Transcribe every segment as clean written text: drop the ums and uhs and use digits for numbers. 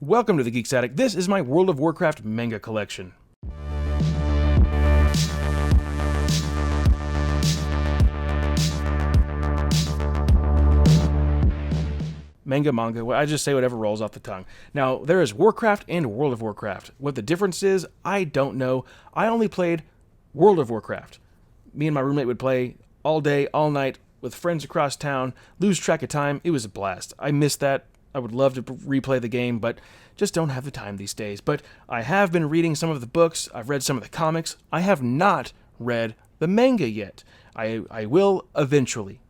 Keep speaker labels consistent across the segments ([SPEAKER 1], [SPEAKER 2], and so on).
[SPEAKER 1] Welcome to the Geeks Attic. This is my World of Warcraft manga collection. Manga, well, I just say whatever rolls off the tongue. Now, there is Warcraft and World of Warcraft. What the difference is, I don't know. I only played World of Warcraft. Me and my roommate would play all day, all night, with friends across town, lose track of time. It was a blast. I miss that. I would love to replay the game, but just don't have the time these days. But I have been reading some of the books. I've read some of the comics. I have not read the manga yet. I will eventually.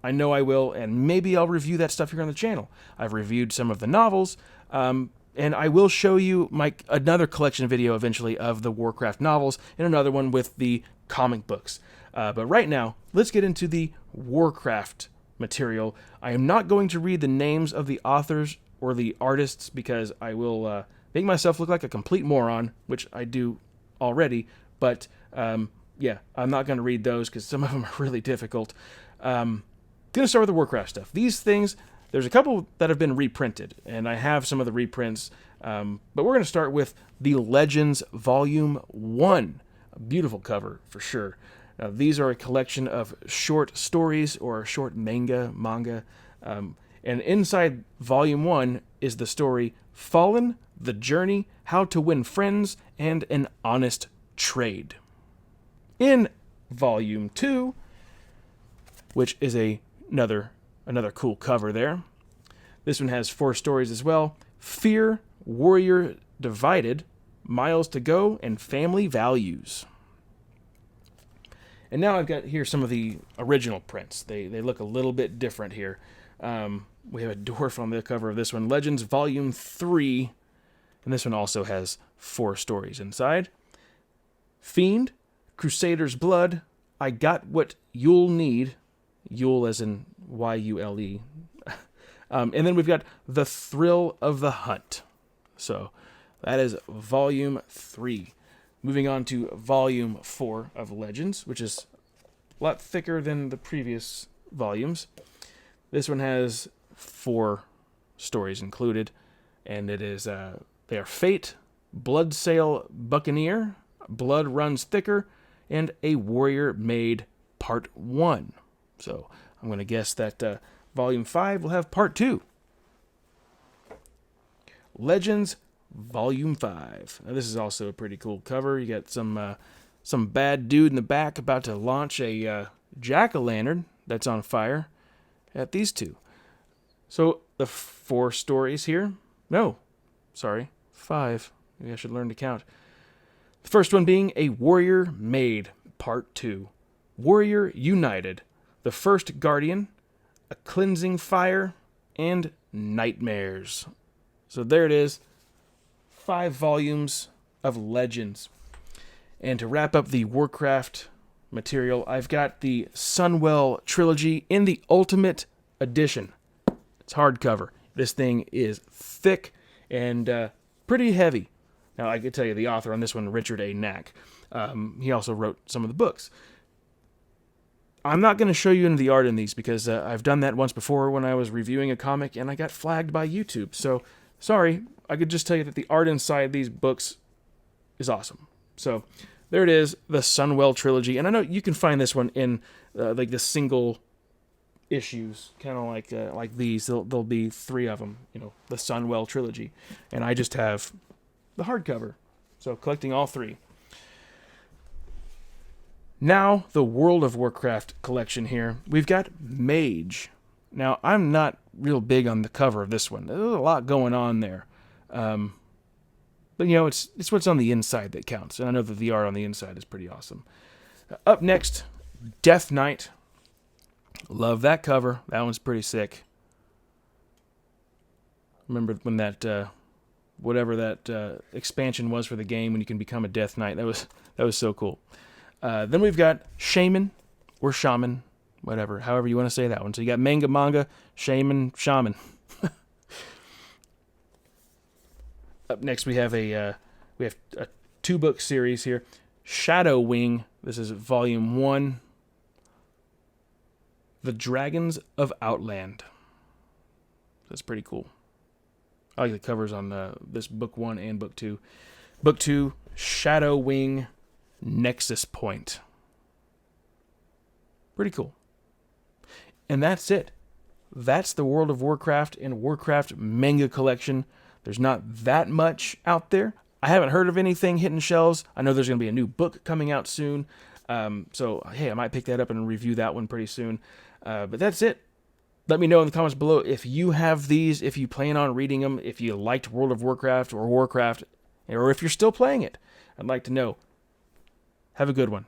[SPEAKER 1] I know I will, and maybe I'll review that stuff here on the channel. I've reviewed some of the novels, and I will show you another collection video eventually of the Warcraft novels, and another one with the comic books. But right now, let's get into the Warcraft material. I am not going to read the names of the authors or the artists because I will make myself look like a complete moron, which I do already, but yeah, I'm not going to read those because some of them are really difficult. Going to start with the Warcraft stuff. These things, there's a couple that have been reprinted, and I have some of the reprints, but we're going to start with the Legends Volume 1. A beautiful cover, for sure. Now, these are a collection of short stories or short manga, and inside Volume 1 is the story Fallen, The Journey, How to Win Friends, and An Honest Trade. In Volume 2, which is another cool cover there, this one has 4 stories as well. Fear, Warrior Divided, Miles to Go, and Family Values. And now I've got here some of the original prints. They look a little bit different here. We have a dwarf on the cover of this one. Legends Volume 3. And this one also has 4 stories inside. Fiend, Crusader's Blood, I Got What You'll Need. Yule as in Y-U-L-E. And then we've got The Thrill of the Hunt. So that is Volume 3. Moving on to Volume 4 of Legends, which is a lot thicker than the previous volumes. This one has 4 stories included, and it is they are Fate, Bloodsail Buccaneer, Blood Runs Thicker, and A Warrior Maid Part 1. So I'm going to guess that Volume 5 will have Part 2. Legends Volume 5. Now, this is also a pretty cool cover. You got some bad dude in the back about to launch a jack-o'-lantern that's on fire at these two. So the 4 stories here. No, sorry, 5. Maybe I should learn to count. The first one being A Warrior Maid Part 2. Warrior United. The First Guardian. A Cleansing Fire. And Nightmares. So there it is. 5 volumes of Legends. And to wrap up the Warcraft material, I've got the Sunwell Trilogy in the Ultimate Edition. It's hardcover. This thing is thick and pretty heavy. Now, I can tell you the author on this one, Richard A. Knack. He also wrote some of the books. I'm not going to show you any of the art in these because I've done that once before when I was reviewing a comic and I got flagged by YouTube. So, sorry. I could just tell you that the art inside these books is awesome. So there it is, the Sunwell Trilogy. And I know you can find this one in like the single issues, kind of like these. There'll be 3 of them, the Sunwell Trilogy. And I just have the hardcover. So collecting all 3. Now the World of Warcraft collection here. We've got Mage. Now I'm not real big on the cover of this one. There's a lot going on there. But it's what's on the inside that counts, and I know that the art on the inside is pretty awesome. Up next, Death Knight. Love that cover. That one's pretty sick. Remember when that whatever that expansion was for the game when you can become a Death Knight? That was so cool. Then we've got Shaman or Shaman, whatever, however you want to say that one. So you got manga, Shaman, Shaman. Up next, we have a 2-book series here. Shadow Wing. This is Volume 1. The Dragons of Outland. That's pretty cool. I like the covers on this book 1 and book 2. Book 2, Shadow Wing Nexus Point. Pretty cool. And that's it. That's the World of Warcraft and Warcraft manga collection. There's not that much out there. I haven't heard of anything hitting shelves. I know there's going to be a new book coming out soon. So, hey, I might pick that up and review that one pretty soon. But that's it. Let me know in the comments below if you have these, if you plan on reading them, if you liked World of Warcraft or Warcraft, or if you're still playing it. I'd like to know. Have a good one.